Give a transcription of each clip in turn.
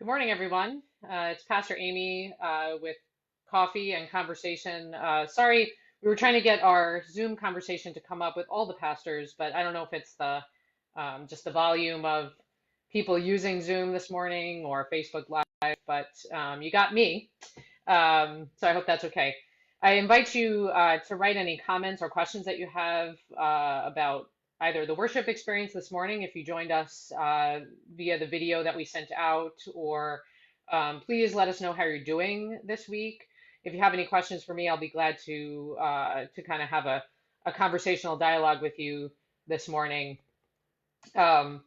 Good morning, everyone. It's Pastor Amy with Coffee and Conversation. Sorry, we were trying to get our Zoom conversation to come up with all the pastors, but I don't know if it's the just the volume of people using Zoom this morning or Facebook Live, but you got me. So I hope that's okay. I invite you to write any comments or questions that you have about either the worship experience this morning, if you joined us via the video that we sent out, or please let us know how you're doing this week. If you have any questions for me, I'll be glad to kind of have a conversational dialogue with you this morning. Um,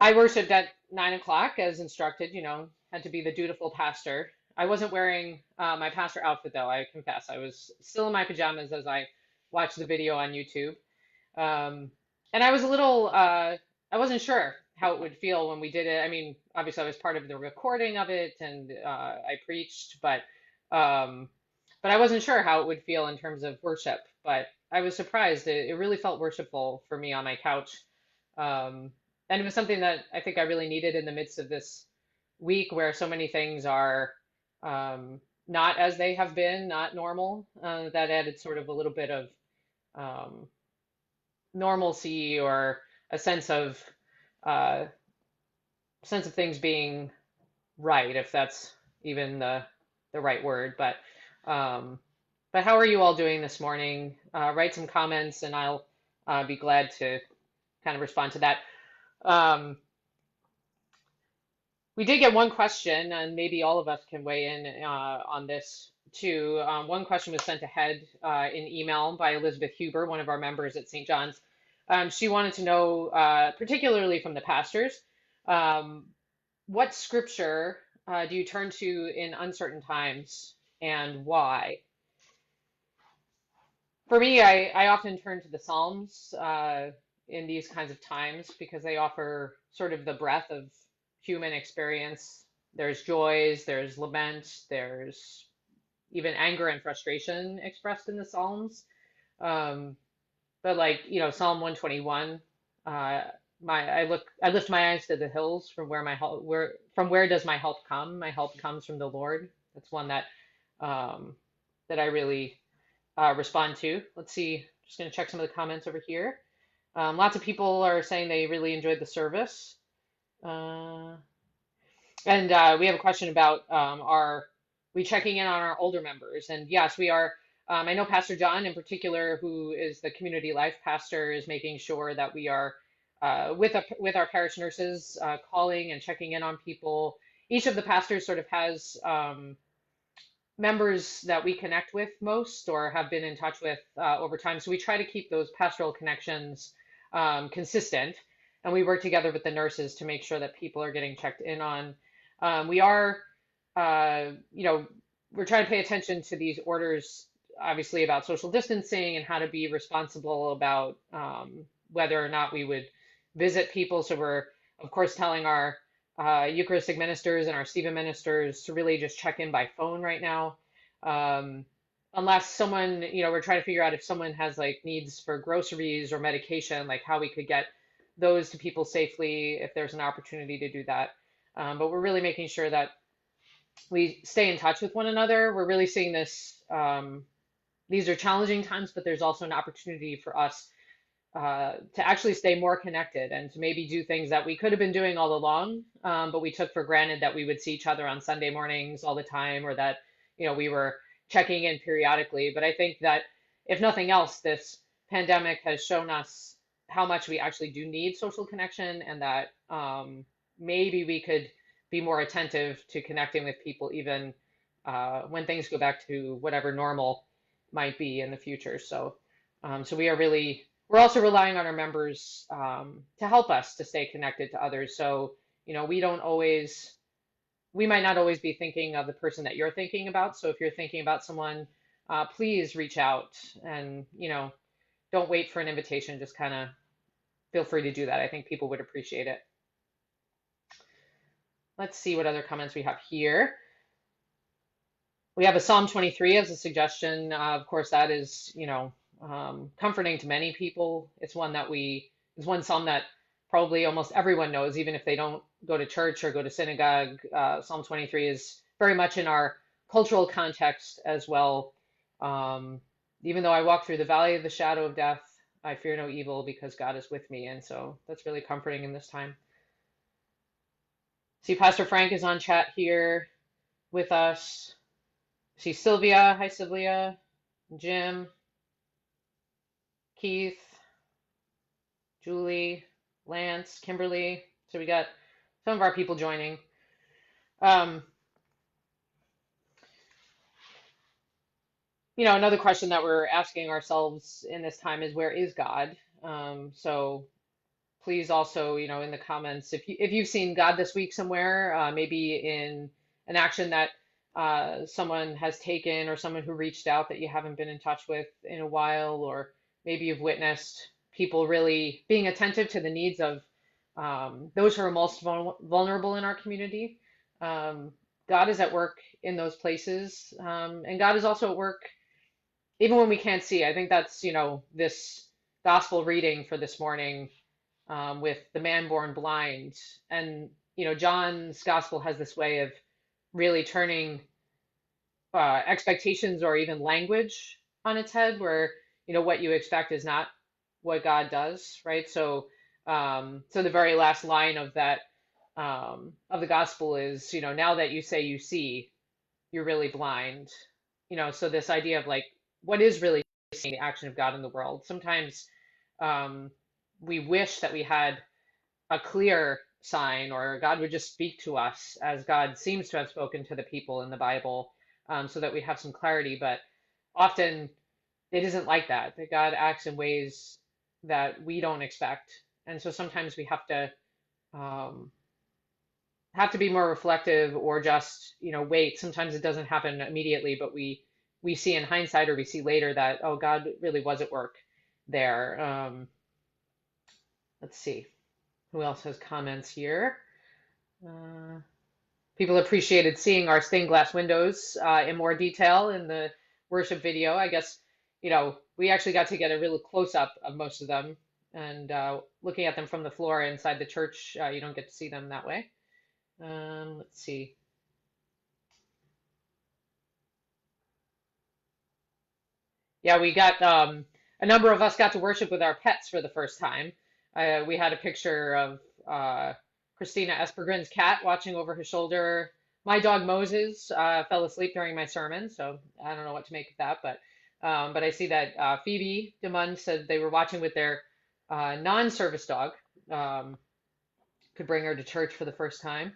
I worshiped at 9 o'clock as instructed, had to be the dutiful pastor. I wasn't wearing my pastor outfit though, I confess. I was still in my pajamas as I watched the video on YouTube. Um, and I was a little, I wasn't sure how it would feel when we did it. I mean, obviously I was part of the recording of it and I preached, um, but I wasn't sure how it would feel in terms of worship. But I was surprised. It really felt worshipful for me on my couch. Um, and it was something that I think I really needed in the midst of this week where so many things are not as they have been, not normal. That added sort of a little bit of um, normalcy or a uh, sense of things being right, if that's even the right word. Um, but how are you all doing this morning? Write some comments, and I'll be glad to kind of respond to that. Um, we did get one question, and maybe all of us can weigh in on this too. One question was sent ahead in email by Elizabeth Huber, one of our members at St. John's. She wanted to know, particularly from the pastors, um, what scripture do you turn to in uncertain times and why? For me, I often turn to the Psalms in these kinds of times because they offer sort of the breadth of human experience. There's joys, there's lament, there's even anger and frustration expressed in the Psalms. Um, but like, Psalm 121, I lift my eyes to the hills from where does my help come? My help comes from the Lord. That's one um, that I really respond to. Let's see, just going to check some of the comments over here. Lots of people are saying they really enjoyed the service. Uh, and we have a question about are we checking in on our older members? And yes, we are. I know Pastor John in particular, who is the community life pastor, is making sure that we are with our parish nurses, calling and checking in on people. Each of the pastors sort of has members that we connect with most or have been in touch with over time. So we try to keep those pastoral connections consistent, and we work together with the nurses to make sure that people are getting checked in on. We are, we're trying to pay attention to these orders, obviously, about social distancing and how to be responsible about whether or not we would visit people. So we're, of course, telling our Eucharistic ministers and our Stephen ministers to really just check in by phone right now. Um, Unless someone, we're trying to figure out if someone has like needs for groceries or medication, like how we could get those to people safely if there's an opportunity to do that. But we're really making sure that we stay in touch with one another. We're really seeing this. These are challenging times, but there's also an opportunity for us to actually stay more connected and to maybe do things that we could have been doing all along, but we took for granted that we would see each other on Sunday mornings all the time, or that, we were checking in periodically. But I think that if nothing else, this pandemic has shown us how much we actually do need social connection, and that maybe we could be more attentive to connecting with people even when things go back to whatever normal might be in the future. So we are really we're also relying on our members to help us to stay connected to others. So, we might not always be thinking of the person that you're thinking about. So if you're thinking about someone, please reach out and, don't wait for an invitation. Just kind of feel free to do that. I think people would appreciate it. Let's see what other comments we have here. We have a Psalm 23 as a suggestion. Of course, that is, comforting to many people. It's one psalm that probably almost everyone knows, even if they don't go to church or go to synagogue. Psalm 23 is very much in our cultural context as well. Um, Even though I walk through the valley of the shadow of death, I fear no evil because God is with me. And so that's really comforting in this time. See, Pastor Frank is on chat here with us. See Sylvia. Hi, Sylvia. Jim, Keith, Julie, Lance, Kimberly. So we got some of our people joining. Um, Another question that we're asking ourselves in this time is where is God? So please also, in the comments, if you've seen God this week somewhere, maybe in an action that someone has taken or someone who reached out that you haven't been in touch with in a while, or maybe you've witnessed people really being attentive to the needs of those who are most vulnerable in our community. Um, God is at work in those places, and God is also at work even when we can't see. I think that's, this gospel reading for this morning with the man born blind. And, John's gospel has this way of really turning expectations or even language on its head, where, what you expect is not what God does, right? So the very last line of the gospel is, now that you say you see, you're really blind. So this idea of like, what is really seeing the action of God in the world? Sometimes um, we wish that we had a clear sign, or God would just speak to us as God seems to have spoken to the people in the Bible, so that we have some clarity. But often it isn't like that, that God acts in ways that we don't expect. And so sometimes we um, have to be more reflective, or just, wait. Sometimes it doesn't happen immediately, but we see in hindsight, or we see later that, oh, God really was at work there. Let's see. Who else has comments here? Uh, People appreciated seeing our stained glass windows in more detail in the worship video. I guess, we actually got to get a really close up of most of them. And looking at them from the floor inside the church, you don't get to see them that way. Let's see. Yeah, we got a number of us got to worship with our pets for the first time. We had a picture of Christina Espergren's cat watching over her shoulder. My dog Moses fell asleep during my sermon, so I don't know what to make of that. But I see that Phoebe DeMund said they were watching with their non-service dog. Um, could bring her to church for the first time.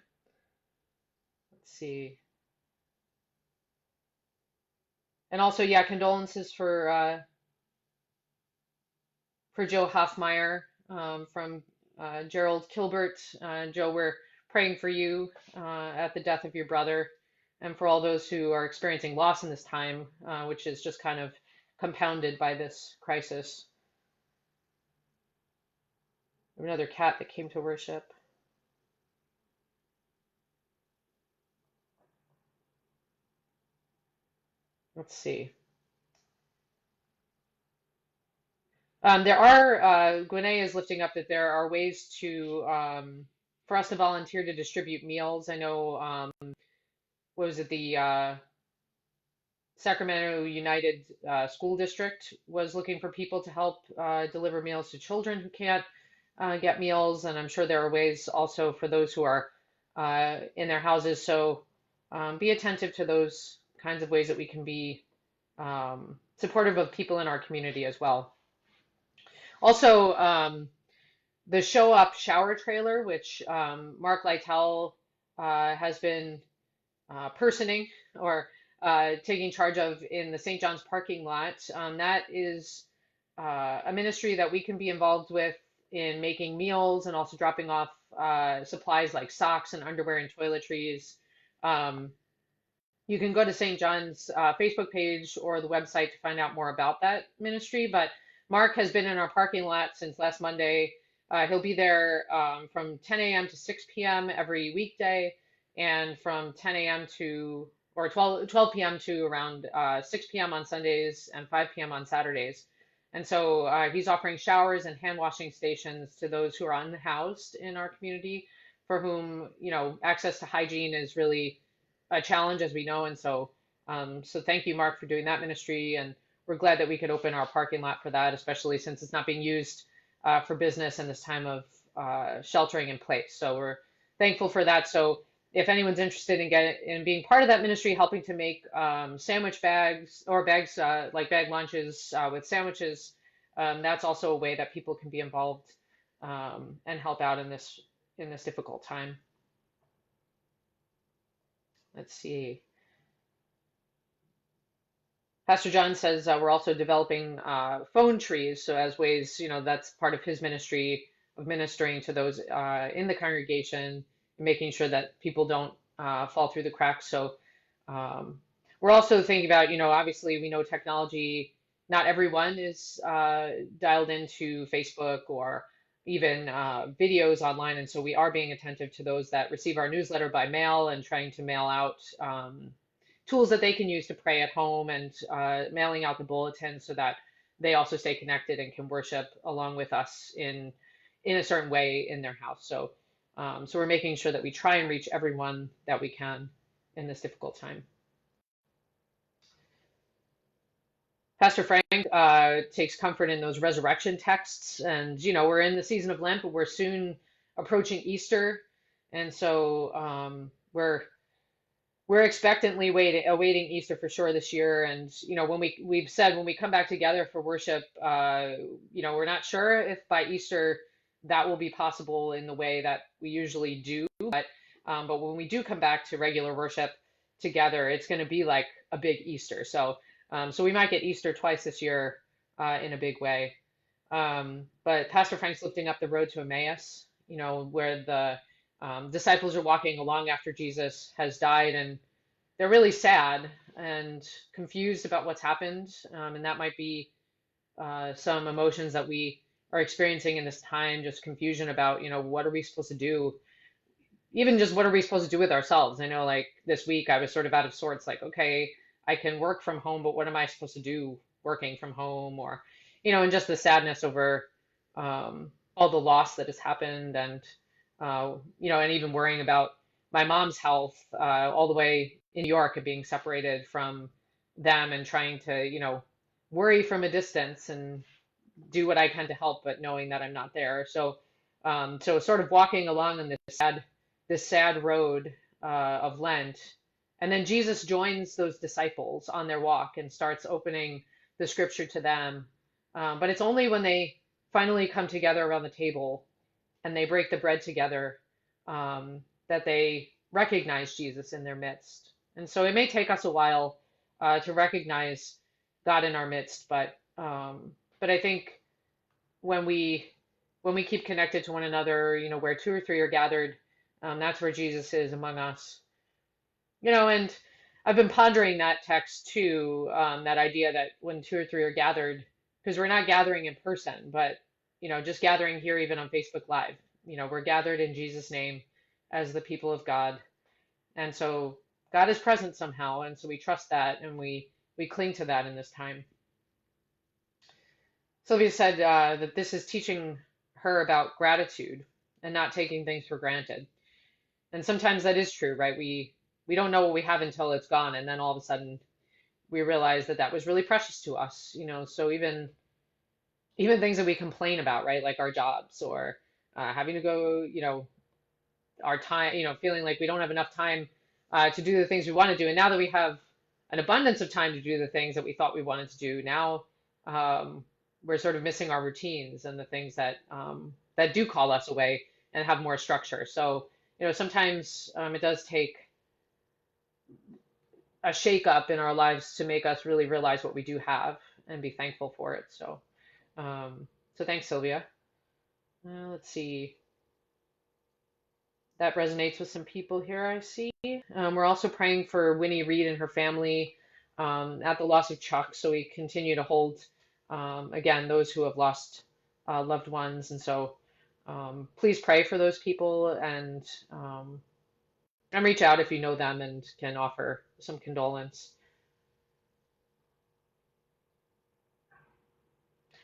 Let's see. And also, yeah, condolences for Joe Hoffmeyer, from Gerald Kilbert. Joe, we're praying for you at the death of your brother, and for all those who are experiencing loss in this time, which is just kind of compounded by this crisis. Another cat that came to worship. Let's see. There are, Gwinnett is lifting up that there are ways for us to volunteer to distribute meals. I know, what was it, the Sacramento United School District was looking for people to help deliver meals to children who can't get meals. And I'm sure there are ways also for those who are in their houses. So be attentive to those kinds of ways that we can be supportive of people in our community as well. Also, the Show Up shower trailer, which Mark Lytle has been personing, or taking charge of in the St. John's parking lot. That is a ministry that we can be involved with in making meals, and also dropping off supplies like socks and underwear and toiletries. Um, you can go to St. John's Facebook page or the website to find out more about that ministry. But Mark has been in our parking lot since last Monday. He'll be there from 10 a.m. to 6 p.m. every weekday, and from 10 a.m. to or 12 p.m. to around 6 p.m. on Sundays, and 5 p.m. on Saturdays. And so he's offering showers and hand washing stations to those who are unhoused in our community for whom, access to hygiene is really a challenge, as we know. And so thank you, Mark, for doing that ministry. And we're glad that we could open our parking lot for that, especially since it's not being used for business in this time of sheltering in place. So we're thankful for that. So if anyone's interested in being part of that ministry, helping to make sandwich bags or bags like bag lunches with sandwiches, that's also a way that people can be involved and help out in this difficult time. Let's see. Pastor John says we're also developing phone trees, so as ways, that's part of his ministry of ministering to those in the congregation, making sure that people don't fall through the cracks. So um, we're also thinking about, obviously we know technology, not everyone is dialed into Facebook or even videos online, and so we are being attentive to those that receive our newsletter by mail and trying to mail out tools that they can use to pray at home and mailing out the bulletin so that they also stay connected and can worship along with us in a certain way in their house. So we're making sure that we try and reach everyone that we can in this difficult time. Pastor Frank takes comfort in those resurrection texts, and we're in the season of Lent, but we're soon approaching Easter, and so we're expectantly awaiting Easter for sure this year. And we've said when we come back together for worship, we're not sure if by Easter that will be possible in the way that we usually do, but when we do come back to regular worship together, it's going to be like a big Easter. So we might get Easter twice this year in a big way. But Pastor Frank's lifting up the road to Emmaus, where the disciples are walking along after Jesus has died, and they're really sad and confused about what's happened. And that might be some emotions that we are experiencing in this time, just confusion about, what are we supposed to do? Even just what are we supposed to do with ourselves? I know, like this week, I was sort of out of sorts, like, okay, I can work from home, but what am I supposed to do working from home? Or, and just the sadness over all the loss that has happened, and and even worrying about my mom's health all the way in New York and being separated from them and trying to, worry from a distance and do what I can to help, but knowing that I'm not there. So sort of walking along in this sad road of Lent, and then Jesus joins those disciples on their walk and starts opening the scripture to them. But it's only when they finally come together around the table and they break the bread together that they recognize Jesus in their midst. And so it may take us a while to recognize God in our midst, but I think when we keep connected to one another, where two or three are gathered, that's where Jesus is among us. And I've been pondering that text too, that idea that when two or three are gathered, because we're not gathering in person, but just gathering here even on Facebook Live. We're gathered in Jesus' name as the people of God. And so God is present somehow, and so we trust that and we cling to that in this time. Sylvia said that this is teaching her about gratitude and not taking things for granted. And sometimes that is true, right? We don't know what we have until it's gone, and then all of a sudden we realize that that was really precious to us. So even things that we complain about, right? Like our jobs or having to go, our time, feeling like we don't have enough time to do the things we want to do. And now that we have an abundance of time to do the things that we thought we wanted to do, now we're sort of missing our routines and the things that do call us away and have more structure. So, sometimes it does take a shake up in our lives to make us really realize what we do have and be thankful for it. So thanks, Sylvia. Let's see. That resonates with some people here, I see. We're also praying for Winnie Reed and her family at the loss of Chuck. So we continue to hold, again, those who have lost loved ones. And so please pray for those people and reach out if you know them and can offer some condolence.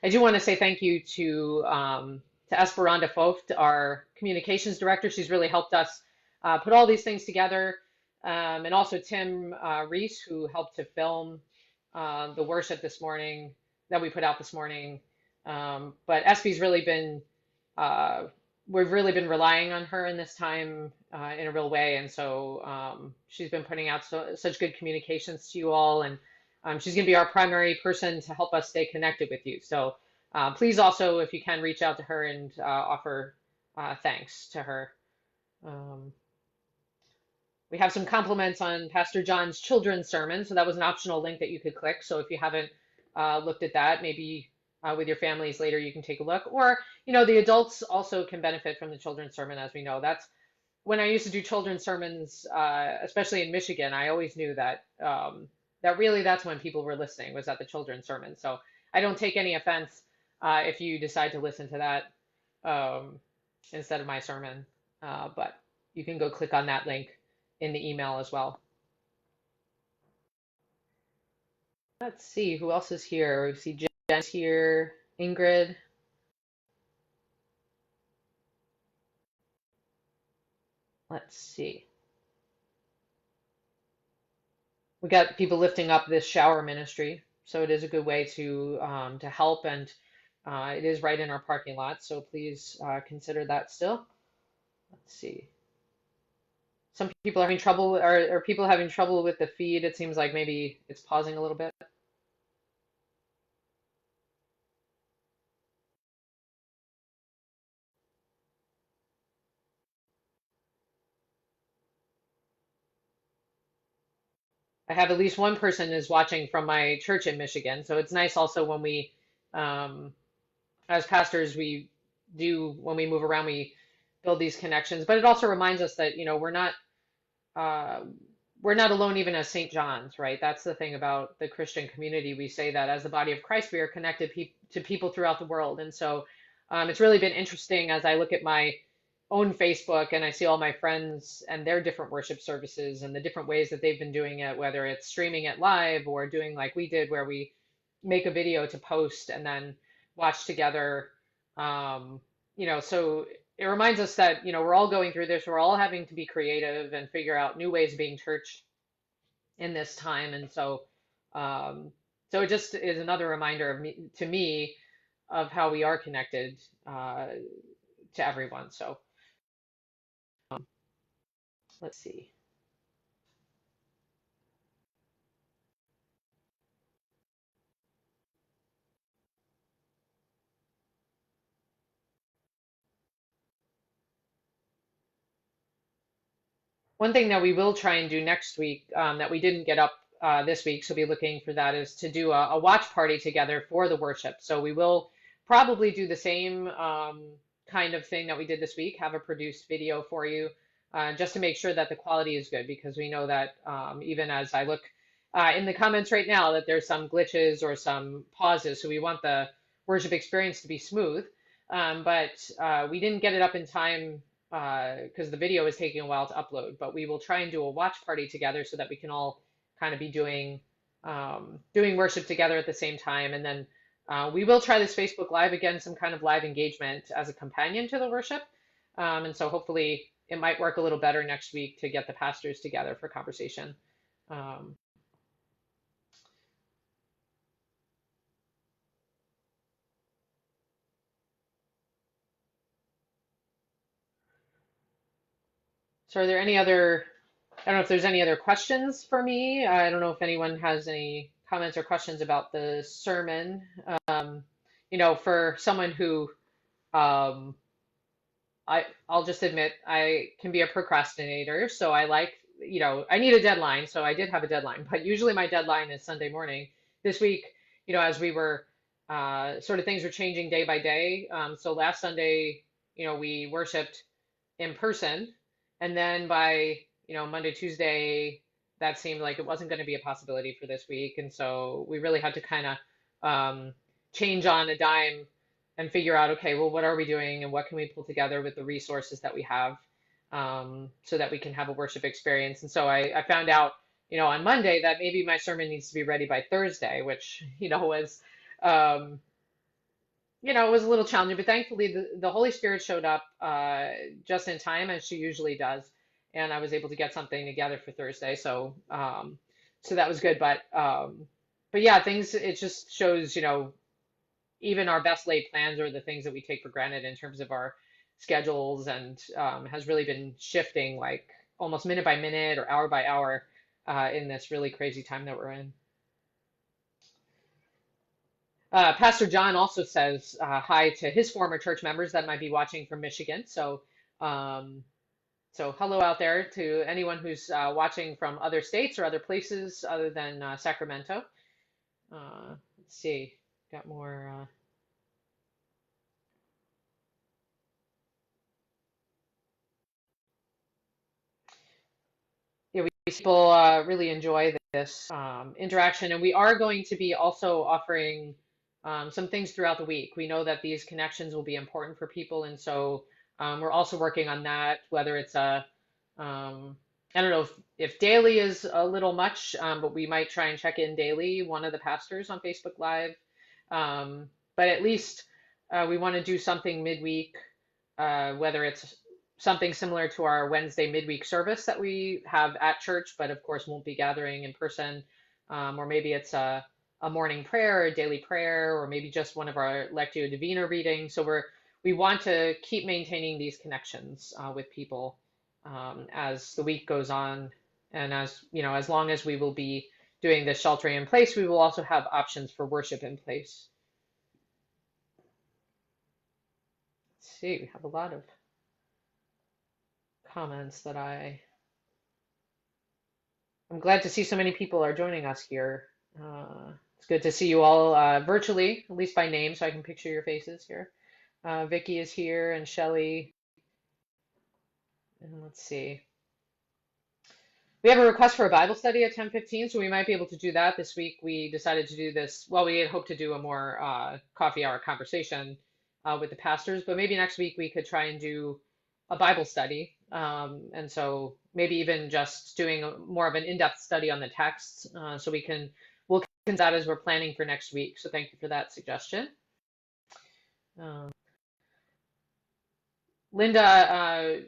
I do want to say thank you to to Esperanza Vogt, our communications director. She's really helped us put all these things together. And also Tim Reese, who helped to film the worship this morning that we put out this morning. But Espy's really been, uh, we've really been relying on her in this time in a real way. And so she's been putting out such good communications to you all. And she's going to be our primary person to help us stay connected with you. So please also, if you can, reach out to her and offer thanks to her. Um, we have some compliments on Pastor John's children's sermon. So that was an optional link that you could click. So if you haven't looked at that, maybe with your families later, you can take a look. Or, the adults also can benefit from the children's sermon, as we know. That's when I used to do children's sermons, especially in Michigan, I always knew that that really that's when people were listening was at the children's sermon. So I don't take any offense if you decide to listen to that instead of my sermon, but you can go click on that link in the email as well. Let's see who else is here. We see Jen's here, Ingrid. Let's see. We got people lifting up this shower ministry, so it is a good way to help, and it is right in our parking lot. So please consider that still. Let's see. Some people are having trouble, are people having trouble with the feed? It seems like maybe it's pausing a little bit. I have at least one person is watching from my church in Michigan, so it's nice also when we, um, as pastors, we do when we move around, we build these connections. But it also reminds us that uh, we're not alone even as St. John's, right? That's the thing about the Christian community. We say that as the body of Christ, we are connected to people throughout the world. And so it's really been interesting as I look at my own Facebook and I see all my friends and their different worship services and the different ways that they've been doing it, whether it's streaming it live or doing like we did, where we make a video to post and then watch together. So it reminds us that, we're all going through this. We're all having to be creative and figure out new ways of being church in this time. And um, so it just is another reminder to me, of how we are connected to everyone. So let's see. One thing that we will try and do next week that we didn't get up this week, so be looking for that, is to do a watch party together for the worship. So we will probably do the same kind of thing that we did this week, have a produced video for you, just to make sure that the quality is good, because we know that even as I look in the comments right now, that there's some glitches or some pauses. So we want the worship experience to be smooth. But we didn't get it up in time because the video is taking a while to upload, but we will try and do a watch party together so that we can all kind of be doing worship together at the same time. And then we will try this Facebook Live again, some kind of live engagement as a companion to the worship. And so hopefully it might work a little better next week to get the pastors together for conversation. Um, so are there any other, I don't know if there's any other questions for me. I don't know if anyone has any comments or questions about the sermon. Um, for someone who um, I'll just admit I can be a procrastinator, so I like, I need a deadline, so I did have a deadline, but usually my deadline is Sunday morning. This week, as we were sort of things were changing day by day. So last Sunday, we worshiped in person, and then by, Monday, Tuesday, that seemed like it wasn't going to be a possibility for this week, and so we really had to kind of change on a dime and figure out, okay, well, what are we doing and what can we pull together with the resources that we have so that we can have a worship experience. And so I found out, on Monday that maybe my sermon needs to be ready by Thursday, which, was, um, it was a little challenging, but thankfully the Holy Spirit showed up just in time, as she usually does, and I was able to get something together for Thursday. So that was good. But yeah, things it just shows, even our best laid plans are the things that we take for granted in terms of our schedules, and has really been shifting like almost minute by minute or hour by hour in this really crazy time that we're in. Pastor John also says hi to his former church members that might be watching from Michigan. Um, so hello out there to anyone who's watching from other states or other places other than Sacramento. Let's see, got more. Yeah, we people really enjoy this interaction, and we are going to be also offering some things throughout the week. We know that these connections will be important for people, and so we're also working on that. Whether it's um, I don't know if daily is a little much, but we might try and check in daily. One of the pastors on Facebook Live, but at least we want to do something midweek, whether it's something similar to our Wednesday midweek service that we have at church, but of course won't be gathering in person. Or maybe it's a morning prayer, or a daily prayer, or maybe just one of our Lectio Divina readings. So we want to keep maintaining these connections with people as the week goes on, and as long as we will be doing this sheltering in place, we will also have options for worship in place. Let's see, we have a lot of comments that I'm glad to see so many people are joining us here. It's good to see you all virtually, at least by name, so I can picture your faces here. Vicky is here, and Shelly. And let's see. We have a request for a Bible study at 10:15, so we might be able to do that this week. We decided to do this. Well, we had hoped to do a more coffee hour conversation with the pastors, but maybe next week we could try and do a Bible study. And so maybe even just doing more of an in-depth study on the texts, so we'll consider that as we're planning for next week. So thank you for that suggestion. Um, Linda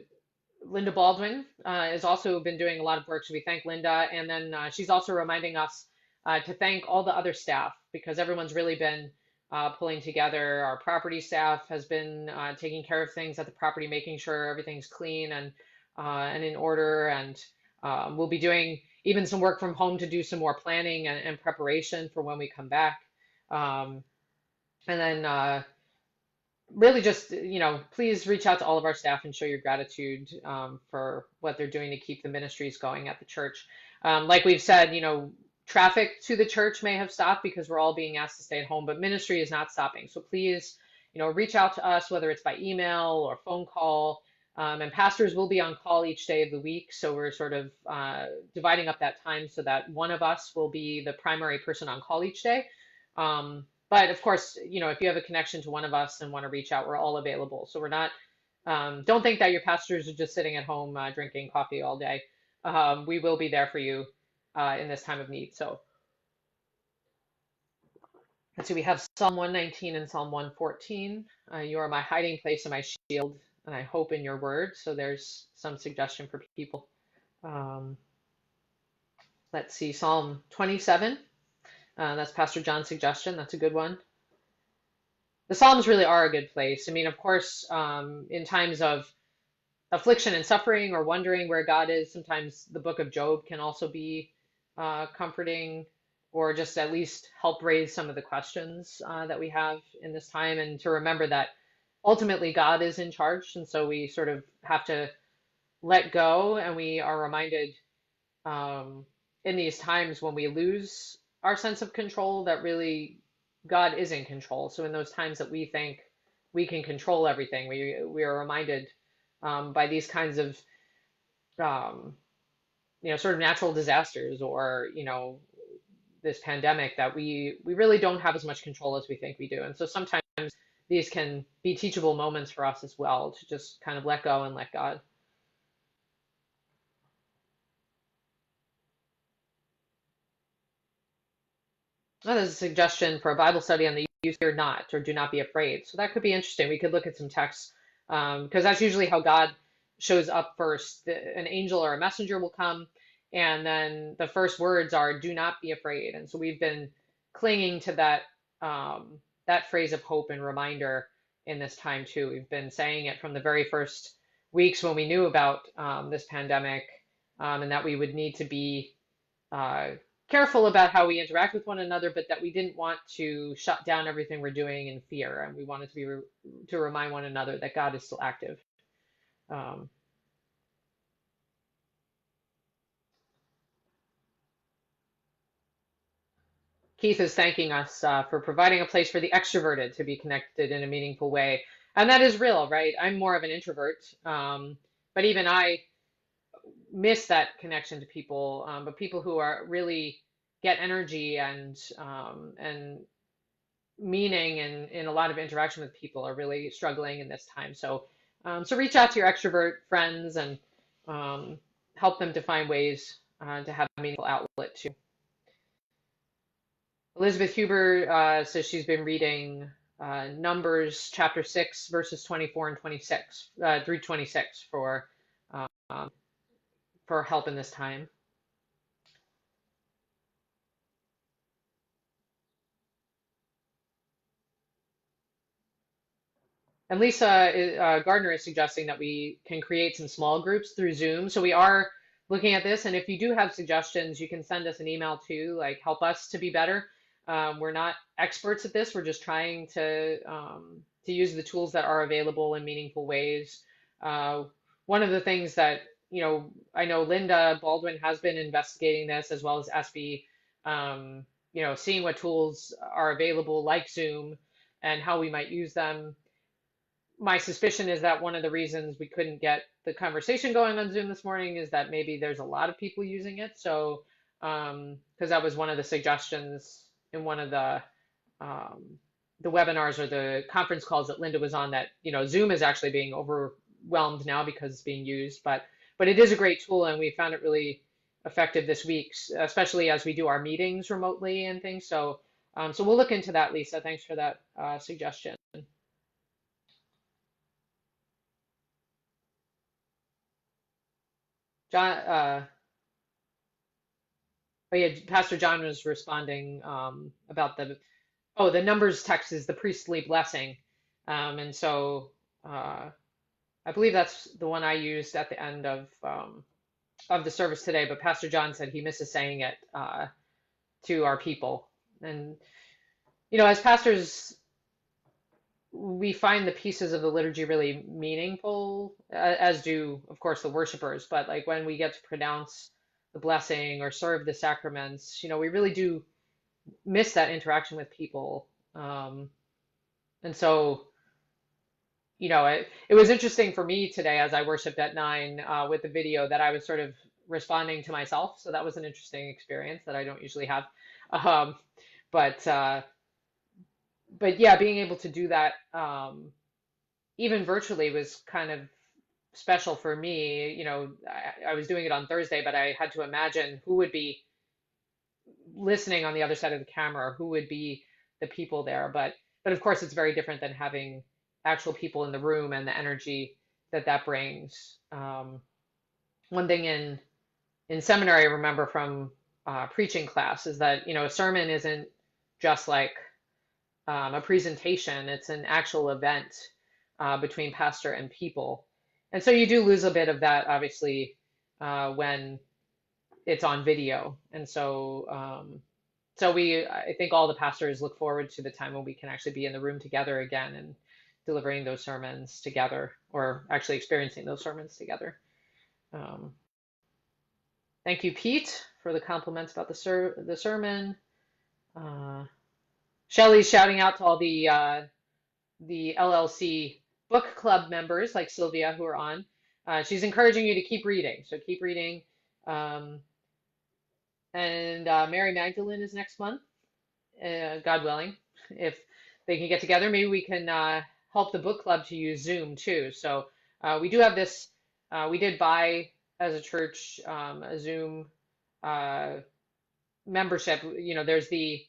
Linda Baldwin has also been doing a lot of work, so we thank Linda. And then she's also reminding us to thank all the other staff, because everyone's really been pulling together. Our property staff has been taking care of things at the property, making sure everything's clean and in order. And we'll be doing even some work from home to do some more planning and preparation for when we come back. Um, and then really just, please reach out to all of our staff and show your gratitude for what they're doing to keep the ministries going at the church. Like we've said, traffic to the church may have stopped because we're all being asked to stay at home, but ministry is not stopping. So please, reach out to us, whether it's by email or phone call. And pastors will be on call each day of the week. So we're sort of dividing up that time so that one of us will be the primary person on call each day. But of course, if you have a connection to one of us and want to reach out, we're all available. So we're not, don't think that your pastors are just sitting at home drinking coffee all day. We will be there for you in this time of need. So let's see, we have Psalm 119 and Psalm 114. You are my hiding place and my shield, and I hope in your word. So there's some suggestion for people. Um, let's see, Psalm 27. That's Pastor John's suggestion. That's a good one. The Psalms really are a good place. I mean, of course, in times of affliction and suffering or wondering where God is, sometimes the book of Job can also be comforting, or just at least help raise some of the questions that we have in this time, and to remember that ultimately God is in charge. And so we sort of have to let go, and we are reminded um, in these times when we lose our sense of control that really God is in control. So in those times that we think we can control everything, we are reminded by these kinds of um, sort of natural disasters, or this pandemic, that we really don't have as much control as we think we do. And so sometimes these can be teachable moments for us as well, to just kind of let go and let God. There's a suggestion for a Bible study on the use fear not or do not be afraid. So that could be interesting. We could look at some texts because that's usually how God shows up first. An angel or a messenger will come, and then the first words are "do not be afraid." And so we've been clinging to that phrase of hope and reminder in this time too. We've been saying it from the very first weeks when we knew about this pandemic, and that we would need to be uh, careful about how we interact with one another, but that we didn't want to shut down everything we're doing in fear, and we wanted to to remind one another that God is still active. Um, Keith is thanking us for providing a place for the extroverted to be connected in a meaningful way, and that is real, right? I'm more of an introvert, but even I miss that connection to people. But people who are really get energy and meaning and in a lot of interaction with people are really struggling in this time. So reach out to your extrovert friends and um, help them to find ways to have a meaningful outlet too. Elizabeth Huber says she's been reading Numbers chapter 6, verses 24 and 26 through 26 um, for help in this time. And Lisa Gardner is suggesting that we can create some small groups through Zoom. So we are looking at this. And if you do have suggestions, you can send us an email too, like help us to be better. We're not experts at this. We're just trying to use the tools that are available in meaningful ways. Uh, One of the things that, I know Linda Baldwin has been investigating this as well as SB, seeing what tools are available like Zoom and how we might use them. My suspicion is that one of the reasons we couldn't get the conversation going on Zoom this morning is that maybe there's a lot of people using it. So, because that was one of the suggestions in one of the webinars or the conference calls that Linda was on, that Zoom is actually being overwhelmed now because it's being used, but it is a great tool and we found it really effective this week, especially as we do our meetings remotely and things. So we'll look into that, Lisa. Thanks for that suggestion. John, oh yeah, Pastor John was responding about the Numbers text is the priestly blessing, and so I believe that's the one I used at the end of the service today. But Pastor John said he misses saying it to our people, and as pastors, we find the pieces of the liturgy really meaningful, as do, of course, the worshipers. But like when we get to pronounce the blessing or serve the sacraments, we really do miss that interaction with people. And so, it was interesting for me today as I worshiped at 9 with the video that I was sort of responding to myself. So that was an interesting experience that I don't usually have. Um, but uh, but yeah, being able to do that even virtually was kind of special for me. I was doing it on Thursday, but I had to imagine who would be listening on the other side of the camera, who would be the people there. But of course, it's very different than having actual people in the room and the energy that brings. One thing in seminary, I remember from preaching class is that a sermon isn't just like a presentation; it's an actual event between pastor and people. And so you do lose a bit of that, obviously, when it's on video. And so I think all the pastors look forward to the time when we can actually be in the room together again and delivering those sermons together, or actually experiencing those sermons together. Um, Thank you, Pete, for the compliments about the sermon. Uh, Shelley's shouting out to all the LLC book club members like Sylvia who are on. She's encouraging you to keep reading, so keep reading. Um, and Mary Magdalene is next month, God willing. If they can get together, maybe we can help the book club to use Zoom too. So we do have this, we did buy as a church a Zoom uh, membership. There's the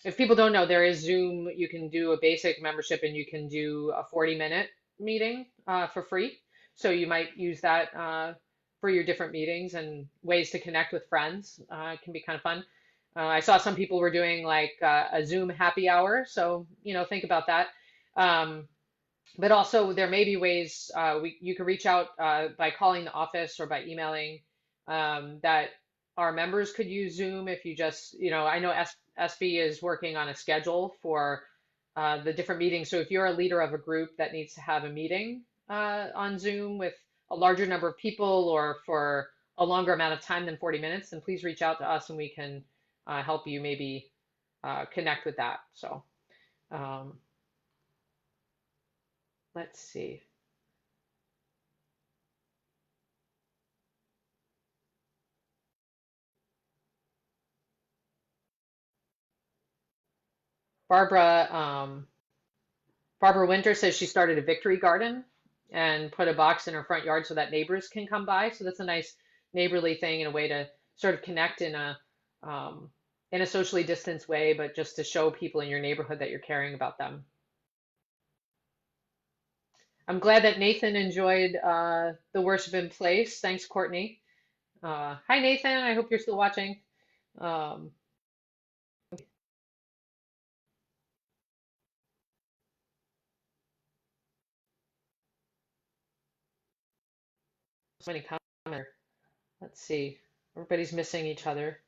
If people don't know, there is Zoom. You can do a basic membership and you can do a 40-minute meeting for free. So you might use that for your different meetings and ways to connect with friends. It can be kind of fun. I saw some people were doing like a Zoom happy hour. So, think about that. Um, but also, there may be ways you can reach out by calling the office or by emailing that our members could use Zoom if you just, I know SB is working on a schedule for the different meetings. So if you're a leader of a group that needs to have a meeting on Zoom with a larger number of people or for a longer amount of time than 40 minutes, then please reach out to us and we can help you maybe connect with that. So um, let's see. Barbara, Barbara Winter says she started a victory garden and put a box in her front yard so that neighbors can come by. So that's a nice neighborly thing and a way to sort of connect um, in a socially distanced way, but just to show people in your neighborhood that you're caring about them. I'm glad that Nathan enjoyed the worship in place. Thanks, Courtney. Hi, Nathan. I hope you're still watching. Um, so many comments. Let's see. Everybody's missing each other.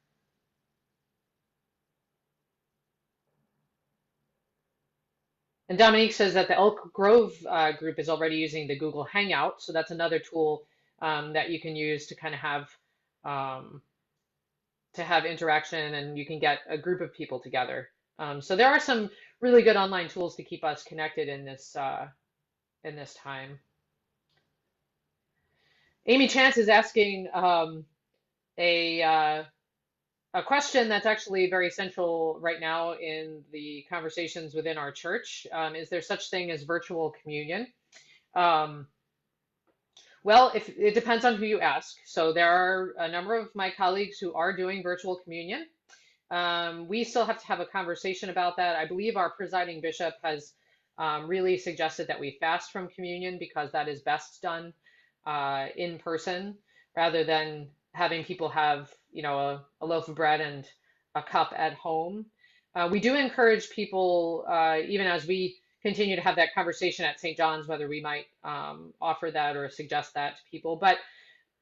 And Dominique says that the Elk Grove group is already using the Google Hangout, so that's another tool that you can use to kind of um, have interaction, and you can get a group of people together. So there are some really good online tools to keep us connected in this time. Amy Chance is asking a a question that's actually very central right now in the conversations within our church. Is there such thing as virtual communion? Um, Well, if it depends on who you ask. So there are a number of my colleagues who are doing virtual communion. We still have to have a conversation about that. I believe our presiding bishop has really suggested that we fast from communion because that is best done in person rather than having people have, a loaf of bread and a cup at home. We do encourage people, even as we continue to have that conversation at St. John's, whether we might offer that or suggest that to people. But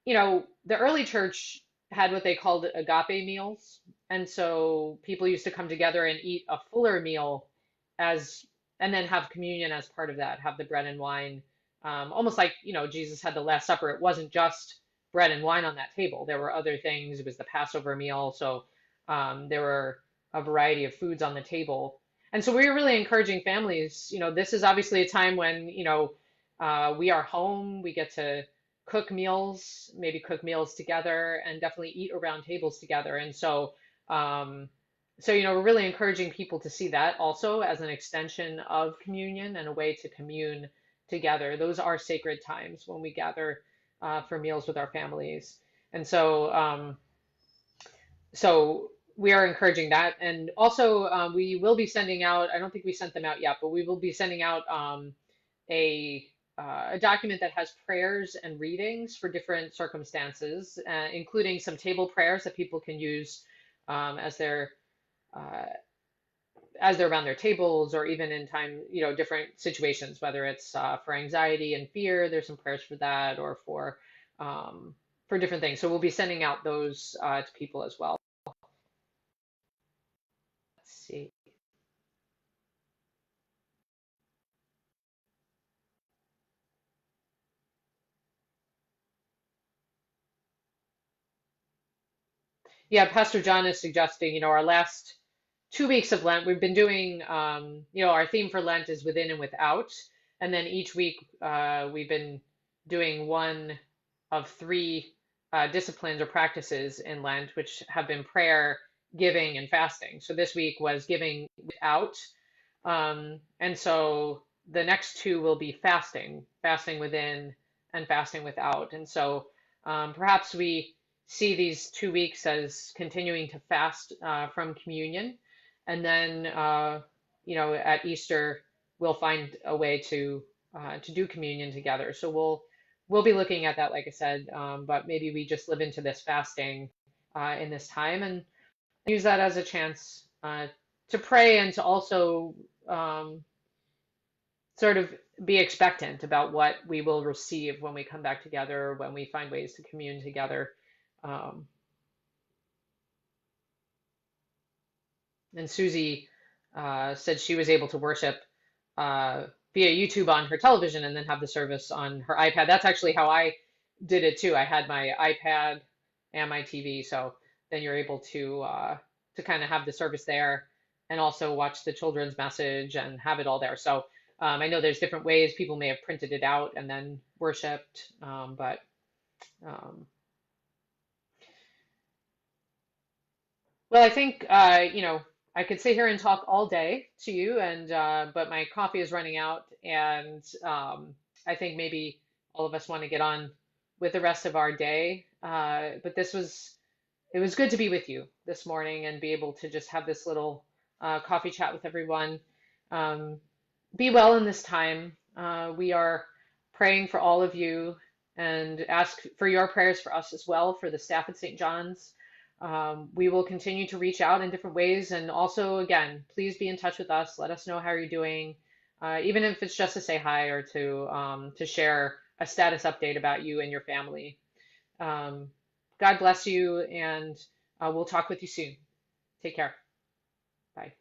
the early church had what they called agape meals. And so people used to come together and eat a fuller meal as, and then have communion as part of that, have the bread and wine. Almost like, Jesus had the Last Supper. It wasn't just bread and wine on that table. There were other things. It was the Passover meal. So there were a variety of foods on the table. And so we were really encouraging families, this is obviously a time when, we are home, we get to cook meals, maybe cook meals together, and definitely eat around tables together. And so we're really encouraging people to see that also as an extension of communion and a way to commune together. Those are sacred times when we gather for meals with our families. And so we are encouraging that. And also, we will be sending out, I don't think we sent them out yet, but we will be sending out a a document that has prayers and readings for different circumstances, including some table prayers that people can use as uh, they're around their tables, or even in time, different situations, whether it's for anxiety and fear, there's some prayers for that, or for different things. So we'll be sending out those to people as well. Let's see. Yeah, Pastor John is suggesting, our last 2 weeks of Lent, we've been doing, our theme for Lent is within and without. And then each week, we've been doing one of three disciplines or practices in Lent, which have been prayer, giving, and fasting. So this week was giving without. And so the next two will be fasting, fasting within and fasting without. And so perhaps we see these 2 weeks as continuing to fast from communion. and then at Easter we'll find a way to do communion together. So we'll be looking at that, like I said, but maybe we just live into this fasting in this time and use that as a chance to pray and to also um, sort of be expectant about what we will receive when we come back together, when we find ways to commune together. Um, and Susie said she was able to worship via YouTube on her television and then have the service on her iPad. That's actually how I did it too. I had my iPad and my TV, so then you're able to kind of have the service there and also watch the children's message and have it all there. So I know there's different ways people may have printed it out and then worshipped, but um, well, I think I could sit here and talk all day to you, and but my coffee is running out, and I think maybe all of us want to get on with the rest of our day. But it was good to be with you this morning and be able to just have this little coffee chat with everyone. Um, be well in this time. We are praying for all of you and ask for your prayers for us as well, for the staff at St. John's. We will continue to reach out in different ways. And also, again, please be in touch with us. Let us know how you're doing, even if it's just to say hi or to share a status update about you and your family. Um, God bless you, and we'll talk with you soon. Take care. Bye.